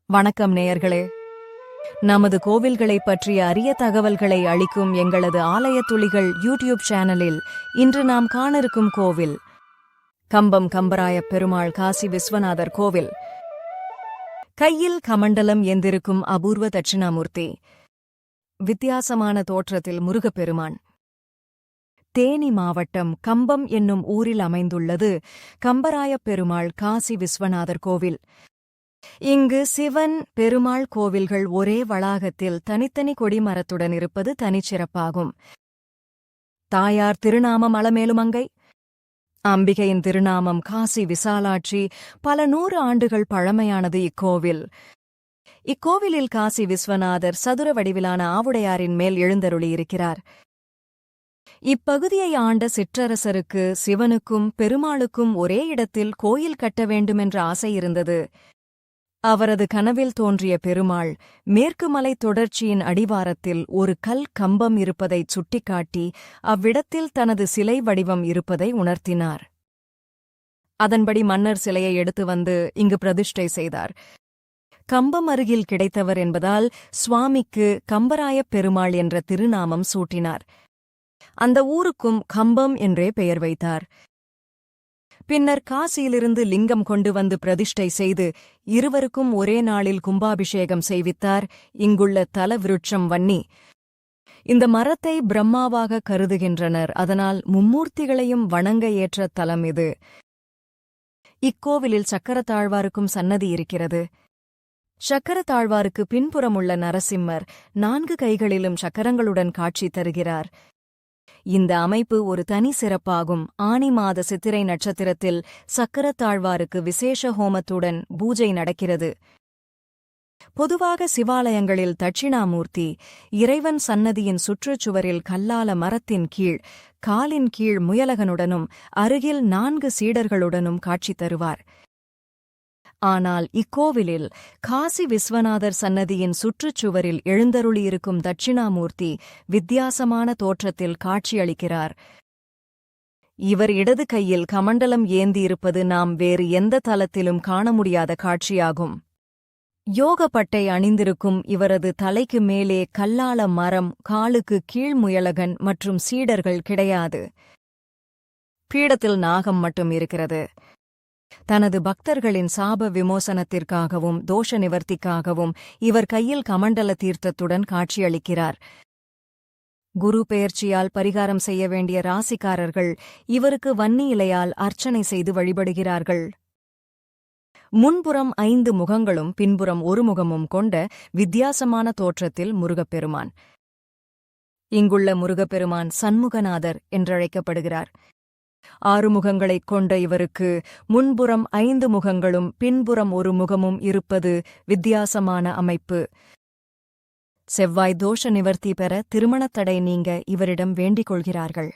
வணக்கம் நேயர்களே. நமது கோவில்களைப் பற்றிய அரிய தகவல்களை அளிக்கும் எங்களது ஆலய துளிகள் யூடியூப் சேனலில் இன்று நாம் காணிருக்கும் கோவில் கம்பம் கம்பராயப் பெருமாள் காசி விஸ்வநாதர் கோவில். கையில் கமண்டலம் ஏந்திருக்கும் அபூர்வ தட்சிணாமூர்த்தி. வித்தியாசமான தோற்றத்தில் முருகப்பெருமான். தேனி மாவட்டம் கம்பம் என்னும் ஊரில் அமைந்துள்ளது கம்பராயப் பெருமாள் காசி விஸ்வநாதர் கோவில். இங்கு சிவன் பெருமாள் கோவில்கள் ஒரே வளாகத்தில் தனித்தனி கொடிமரத்துடன் இருப்பது தனிச்சிறப்பாகும். தாயார் திருநாமம் அலமேலுமங்கை, அம்பிகையின் திருநாமம் காசி விசாலாட்சி. பல 100 ஆண்டுகள் பழமையானது இக்கோவில். இக்கோவிலில் காசி விஸ்வநாதர் சதுர வடிவிலான ஆவுடையாரின் மேல் எழுந்தருளியிருக்கிறார். இப்பகுதியை ஆண்ட சிற்றரசருக்கு சிவனுக்கும் பெருமாளுக்கும் ஒரே இடத்தில் கோயில் கட்ட வேண்டுமென்ற ஆசை இருந்தது. அவரது கனவில் தோன்றிய பெருமாள் மேற்கு மலை தொடர்ச்சியின் அடிவாரத்தில் ஒரு கல் கம்பம் இருப்பதைச் சுட்டிக்காட்டி அவ்விடத்தில் தனது சிலை வடிவம் இருப்பதை உணர்த்தினார். அதன்படி மன்னர் சிலையை எடுத்து வந்து இங்கு பிரதிஷ்டை செய்தார். கம்பம் அருகில் கிடைத்தவர் என்பதால் சுவாமிக்கு கம்பராயப் பெருமாள் என்ற திருநாமம் சூட்டினார். அந்த ஊருக்கும் கம்பம் என்றே பெயர் வைத்தார். பின்னர் காசியிலிருந்து லிங்கம் கொண்டு வந்து பிரதிஷ்டை செய்து இருவருக்கும் ஒரே நாளில் கும்பாபிஷேகம் செய்வித்தார். இங்குள்ள தல விருட்சம் வன்னி. இந்த மரத்தை பிரம்மாவாக கருதுகின்றனர். அதனால் மும்மூர்த்திகளையும் வணங்க ஏற்ற தலம் இது. இக்கோவிலில் சக்கரத்தாழ்வாருக்கும் சன்னதி இருக்கிறது. சக்கரத்தாழ்வாருக்கு பின்புறமுள்ள நரசிம்மர் 4 கைகளிலும் சக்கரங்களுடன் காட்சி தருகிறார். இந்த அமைப்பு ஒரு தனி சிறப்பாகும். ஆனி மாத சித்திரை நட்சத்திரத்தில் சக்கரத்தாழ்வாருக்கு விசேஷ ஹோமத்துடன் பூஜை நடக்கிறது. பொதுவாக சிவாலயங்களில் தட்சிணாமூர்த்தி இறைவன் சன்னதியின் சுற்றுச்சுவரில் கல்லால மரத்தின் கீழ் காலின் கீழ் முயலகனுடனும் அருகில் 4 சீடர்களுடனும் காட்சி தருவார். ஆனால் இக்கோவிலில் காசி விஸ்வநாதர் சன்னதியின் சுற்றுச்சுவரில் எழுந்தருளியிருக்கும் தட்சிணாமூர்த்தி வித்தியாசமான தோற்றத்தில் காட்சியளிக்கிறார். இவர் இடது கையில் கமண்டலம் ஏந்தியிருப்பது நாம் வேறு எந்த தலத்திலும் காண முடியாத காட்சியாகும். யோகப்பட்டை அணிந்திருக்கும் இவரது தலைக்கு மேலே கல்லால மரம், காலுக்கு கீழ் முயலகன் மற்றும் சீடர்கள் கிடையாது. பீடத்தில் நாகம் மட்டும் இருக்கிறது. தனது பக்தர்களின் சாப விமோசனத்திற்காகவும் தோஷ நிவர்த்திக்காகவும் இவர் கையில் கமண்டல தீர்த்தத்துடன் காட்சியளிக்கிறார். குரு பெயர்ச்சியால் பரிகாரம் செய்ய வேண்டிய ராசிக்காரர்கள் இவருக்கு வன்னி இலையால் அர்ச்சனை செய்து வழிபடுகிறார்கள். முன்புறம் 5 முகங்களும் பின்புறம் 1 முகமும் கொண்ட வித்தியாசமான தோற்றத்தில் முருகப்பெருமான். இங்குள்ள முருகப்பெருமான் சண்முகநாதர் என்றழைக்கப்படுகிறார். 6 முகங்களைக் கொண்ட இவருக்கு முன்புறம் 5 முகங்களும் பின்புறம் 1 முகமும் இருப்பது வித்தியாசமான அமைப்பு. செவ்வாய் தோஷ நிவர்த்தி பெற திருமணத்தடை நீங்க இவரிடம் வேண்டிக் கொள்கிறார்கள்.